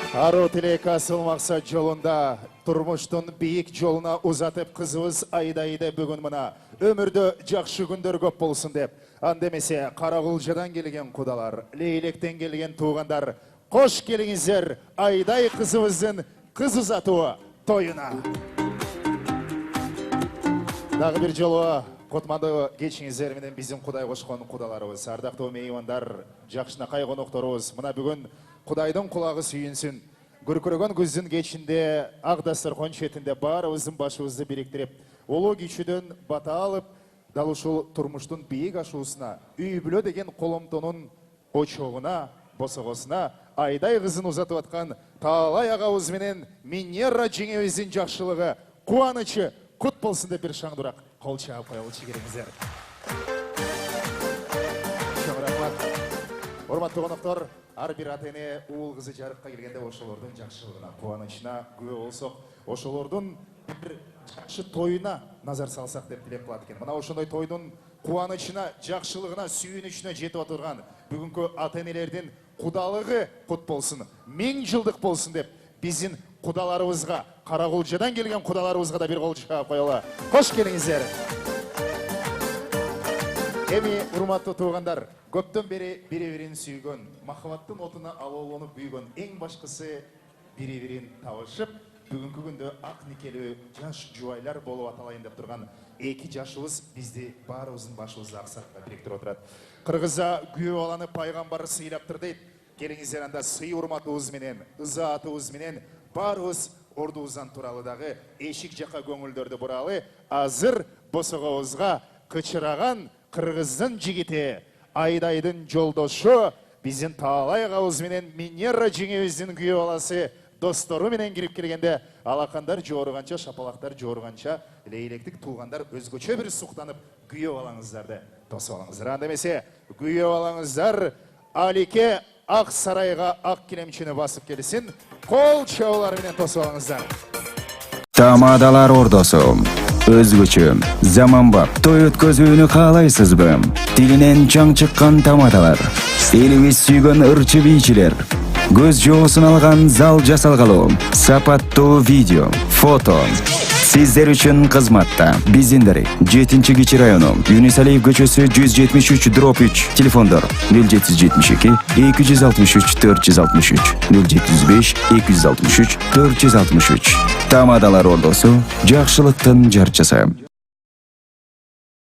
Ару тилек асыл мақсат жолында, тұрмыштың биік жолына ұзатып қызымыз айдайды бүгін мына. Өмірді жақсы күндер көп болсын деп. Андемесе Қарақұлжадан келген құдалар, Лейлектен келген туғандар. Қош келіңіздер айдай қызымыздың қыз ұзатуы тойына. Дағы бір жолы Қотманды кечіңіздер менен біздің құдай қошқан құдаларымыз, ардақты меймандар, жақшына қонақтарымыз. Мына бүгін Құдайдың құлағы сүйінсін. Күркіреген күздің кечінде, ақ дастархан шетінде барымыздың башымызды біріктіріп, олы кешуден бата алып, далушыл тұрмыштың биік ашуысына, үйбілі деген қолымтының очоғына, босығысына, айдай қызын ұзатып атқан талай ағауызменен Минерра жеңеміздің жақшылығы, қуанычы, құт болсын деп бір шаңдырақ қол шағып қойылшы кереңіздер. Орматты қонақтар, ар бір атене уыл қызы жарыққа келгенде ошолордың жақшылығына, қуанышына күе болсақ, ошолордың бір жақшы тойына назар салсақ деп тілеп қылады екен. Мына ошондай тойдың қуанышына, жақшылығына, сүйінішіне жетіп отырған бүгінгі атенелердің құдалығы құт болсын, мен жылдық болсын деп біздің құдаларымызға, Қарақұлжадан келген құдаларымызға да бір қол шағып қойылы. Қош келіңіздер. Эми, урматтуу туугандар, көптөн бери бири-бирин сүйгөн, махабаттын отуна алоолонуп күйгөн, эң башкысы бири-бирин табышып, бүгүнкү күндө ак никелүү жаш жубайлар болуп аталайын деп турган эки жашыбыз бизди баарыбыздын башыбызды аксатка бириктирип отурат. Кыргызда күйөө баланы пайгамбар сыйлаптыр дейт. Келиңиздер анда сый урматыбыз менен, ызаатыбыз менен баарыбыз ордубуздан туралы дагы эшик жака көңүлдөрдү буралы, азыр босогобузга кычыраган Кыргыздын жигити, айдайдын жолдошу, биздин таалай агабыз менен Минерра жеңебиздин күйөө баласы достору менен кирип келгенде, алакандар жорганча, шапалактар жорганча, лейлектик туугандар өзгөчө бир суктанып күйөө балаңыздарды тосуп алыңыздар. Анда эмесе күйөө балаңыздар Алике ак сарайга ак килемчини басып келсин, кол чабуулар менен тосуп алыңыздар. Тамадалар ордосу. Өзгөчө, заманбап, той өткөзүүнү каалайсызбы? Тилинен чаң чыккан тамадалар, элибиз сүйгөн ырчы бийчилер, көз жоосун алган зал жасалгалуу, сапаттуу видео, фото. Сиздер үчүн кызматта биздин дарек 7-Кичи району, Юнусалиев көчөсү 173/3, телефондор 0772 263 463, 075 263 463. Тамадалар ордосу, жакшылыктын жарчысы.